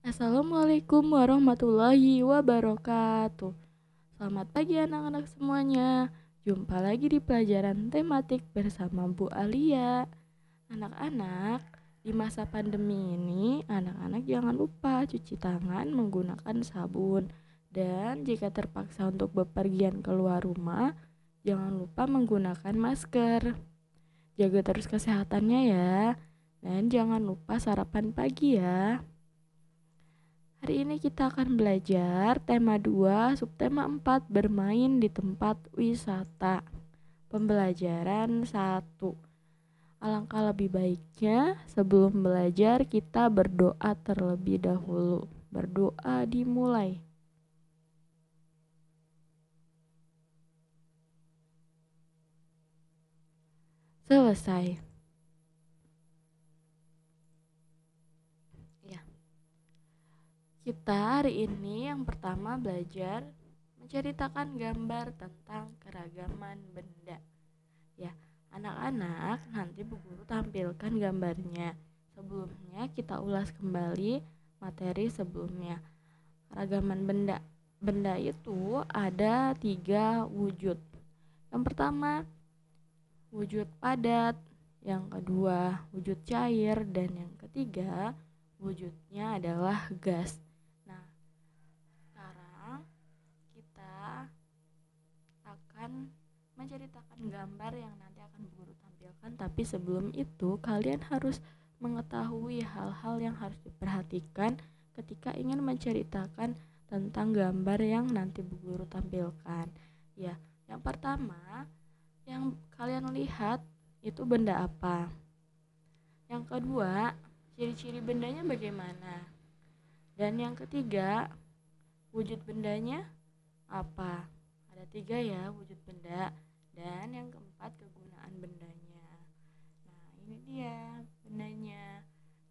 Assalamualaikum warahmatullahi wabarakatuh. Selamat pagi anak-anak semuanya. Jumpa lagi di pelajaran tematik bersama Bu Alia. Anak-anak, di masa pandemi ini, anak-anak jangan lupa cuci tangan menggunakan sabun. Dan jika terpaksa untuk bepergian keluar rumah, jangan lupa menggunakan masker. Jaga terus kesehatannya ya. Dan jangan lupa sarapan pagi ya. Hari ini kita akan belajar tema 2, subtema 4, bermain di tempat wisata. Pembelajaran 1. Alangkah lebih baiknya sebelum belajar kita berdoa terlebih dahulu. Berdoa dimulai. Selesai. Ya. Kita hari ini yang pertama belajar menceritakan gambar tentang keragaman benda. Ya, anak-anak nanti Bu Guru tampilkan gambarnya. Sebelumnya kita ulas kembali materi sebelumnya. Keragaman benda. Benda itu ada 3 wujud. Yang pertama wujud padat, yang kedua wujud cair, dan yang ketiga wujudnya adalah gas. Nah, sekarang kita akan menceritakan gambar yang nanti akan Bu Guru tampilkan. Tapi sebelum itu kalian harus mengetahui hal-hal yang harus diperhatikan ketika ingin menceritakan tentang gambar yang nanti Bu Guru tampilkan. Ya, yang pertama yang kalian lihat itu benda apa? Yang kedua, ciri-ciri bendanya bagaimana? Dan yang ketiga, wujud bendanya apa? Ada 3 ya wujud benda. Dan yang keempat, kegunaan bendanya. Nah, ini dia bendanya.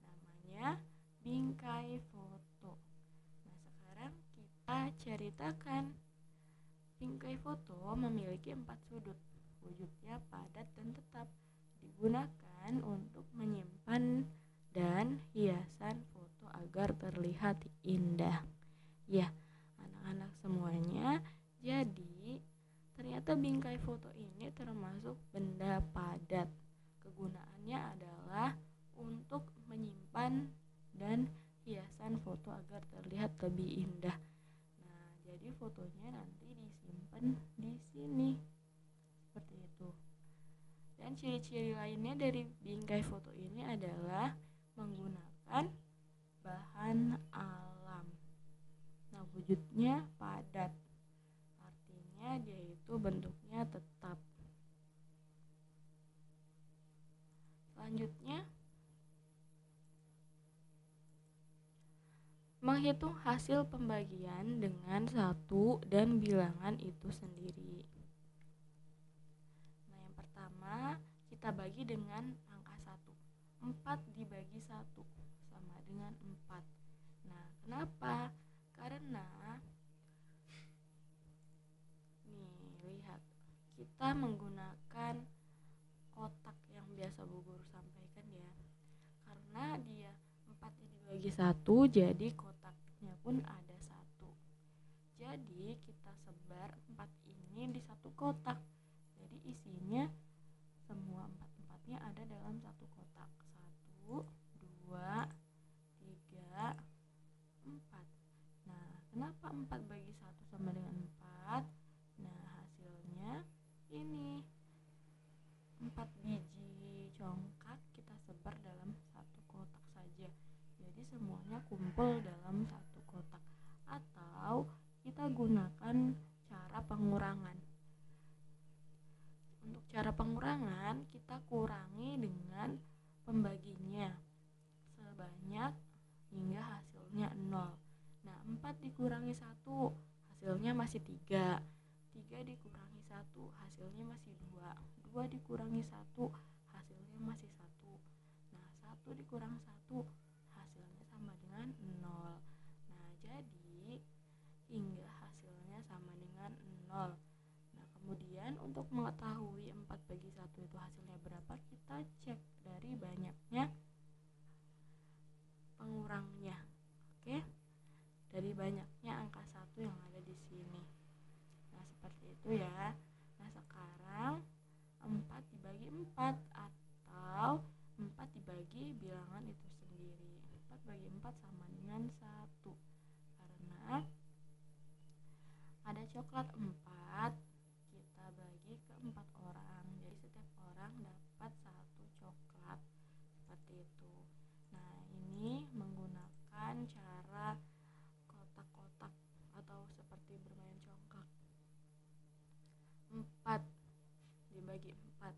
Namanya bingkai foto. Nah, sekarang kita ceritakan. Bingkai foto memiliki 4 sudut. Wujudnya padat dan tetap. Digunakan untuk menyimpan dan hiasan foto agar terlihat indah. Ya, anak-anak semuanya, jadi ternyata bingkai foto ini termasuk benda padat. Kegunaannya adalah untuk menyimpan dan hiasan foto agar terlihat lebih indah. Nah, jadi fotonya nanti disimpan di sini. Seperti itu. Dan ciri-ciri lainnya dari bingkai foto ini adalah menggunakan bahan alam. Nah, wujudnya padat. Artinya dia itu bentuknya tetap. Selanjutnya, menghitung hasil pembagian dengan 1 dan bilangan itu sendiri. Nah, yang pertama kita bagi dengan angka 1. 4 dibagi 1 sama dengan 4. Nah, kenapa? Karena nih, lihat. Kita menggunakan kotak yang biasa Bu Guru sampaikan ya. Karena dia 4 dibagi 1, jadi kotaknya pun ada 1. Jadi kita sebar 4 ini di satu kotak. Jadi isinya semua 4-4-nya ada dalam satu kotak. 1, 2, 3, 4. Nah, kenapa 4 bagi 1 sama dengan 4? Nah, hasilnya ini 4 biji congkak kita sebar dalam satu kotak saja. Jadi semuanya kumpul dalam satu kotak. Atau kita gunakan cara pengurangan. Untuk cara pengurangan, kita kurangi dengan pembaginya sebanyak hingga hasilnya 0. Nah, 4 dikurangi 1 hasilnya masih 3. 3 dikurangi 1 hasilnya masih 2. 2 dikurangi 1 hasilnya masih 1. Nah, 1 dikurang 1 hasilnya sama dengan 0. Nah, jadi hingga hasilnya sama dengan 0. Nah, kemudian untuk mengetahui 4 bagi 1 itu hasilnya berapa, kita cek dari banyaknya pengurangnya. Oke. 4 sama dengan 1. Karena ada coklat 4, kita bagi ke 4 orang. Jadi setiap orang dapat 1 coklat. Seperti itu. Nah, ini menggunakan cara kotak-kotak atau seperti bermain congkak. 4 dibagi 4.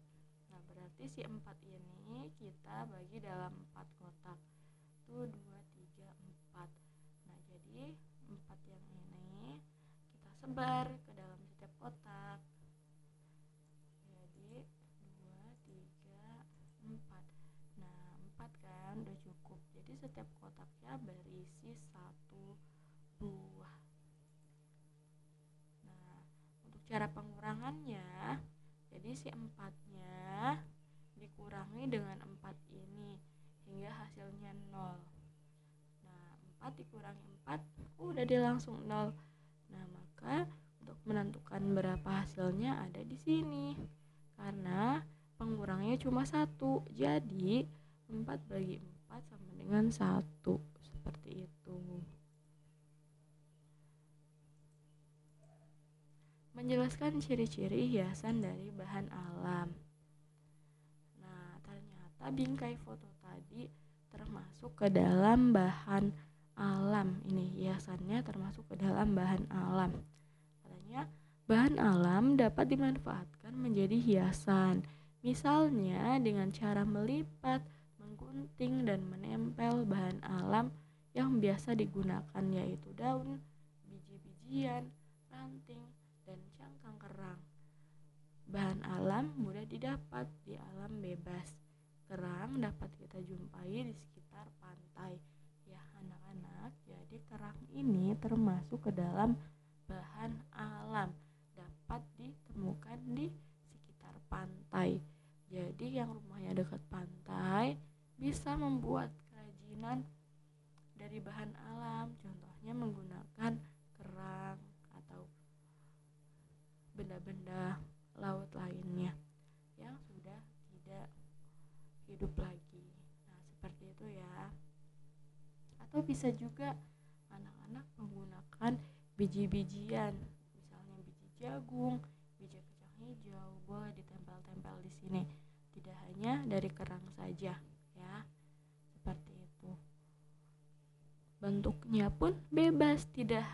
Nah, berarti si 4 ini kita bagi dalam 4 kotak. Tuh 2, 3, 4. Nah, jadi 4 yang ini kita sebar ke dalam setiap kotak. Jadi 2, 3, 4. Nah, 4 kan udah cukup. Jadi setiap kotaknya berisi 1 buah. Nah, untuk cara pengurangannya, jadi si 4-nya dikurangi dengan 4 ini hingga hasilnya 0. Nah, 4 dikurangi 4 udah dia langsung 0. Nah, maka untuk menentukan berapa hasilnya ada di sini. Karena pengurangnya cuma 1. Jadi 4 bagi 4 sama dengan 1. Seperti itu. Menjelaskan ciri-ciri hiasan dari bahan alam. Nah, ternyata bingkai foto tadi termasuk ke dalam bahan alam. Ini hiasannya termasuk ke dalam bahan alam. Katanya bahan alam dapat dimanfaatkan menjadi hiasan. Misalnya dengan cara melipat, menggunting, dan menempel bahan alam yang biasa digunakan, yaitu daun, biji-bijian, ranting, dan cangkang kerang. Bahan alam mudah didapat di alam bebas. Kerang dapat kita jumpai di sekitar pantai. Ya anak-anak, jadi kerang ini termasuk ke dalam bahan alam, dapat ditemukan di sekitar pantai. Jadi yang rumahnya dekat pantai bisa membuat kerajinan dari bahan alam, contohnya menggunakan kerang atau benda-benda laut lainnya yang sudah tidak hidup lagi. Nah, seperti itu ya. Atau bisa juga anak-anak menggunakan biji-bijian, misalnya biji jagung, biji kacang hijau, boleh ditempel-tempel di sini. Tidak hanya dari kerang saja, ya. Seperti itu. Bentuknya pun bebas, tidak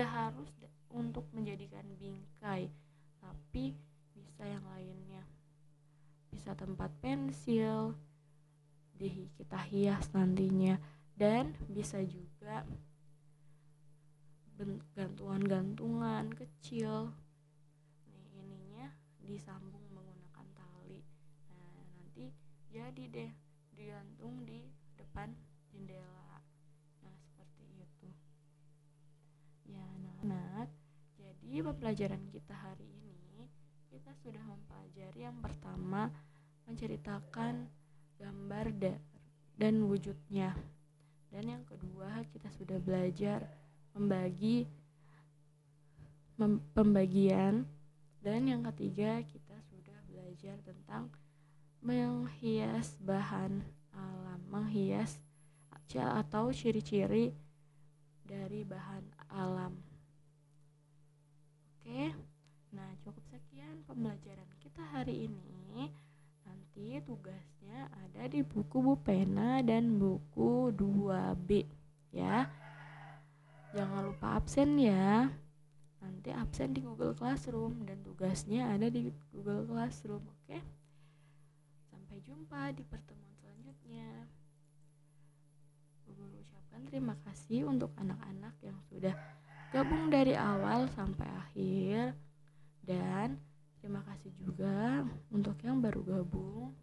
harus untuk menjadikan bingkai, tapi bisa yang lainnya. Bisa tempat pensil, kita hias nantinya, dan bisa juga gantungan-gantungan kecil. Ininya disambung menggunakan tali. Nah, nanti jadi deh digantung di depan jendela. Nah, seperti itu. Ya, anak-anak. Jadi pembelajaran kita hari ini, kita sudah mempelajari yang pertama, menceritakan gambar dan wujudnya. Dan yang kedua, kita sudah belajar pembagian. Dan yang ketiga, kita sudah belajar tentang menghias bahan alam, menghias atau ciri-ciri dari bahan alam. Oke, nah cukup sekian pembelajaran kita hari ini. Nanti tugasnya ada di buku Bu Pena dan buku 2B ya. Jangan lupa absen ya. Nanti absen di Google Classroom dan tugasnya ada di Google Classroom. Oke. Sampai jumpa di pertemuan selanjutnya. Bu Guru ucapkan terima kasih untuk anak-anak yang sudah gabung dari awal sampai akhir, dan terima kasih juga untuk yang baru gabung.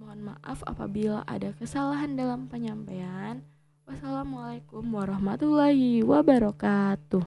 Mohon maaf apabila ada kesalahan dalam penyampaian. Wassalamualaikum warahmatullahi wabarakatuh.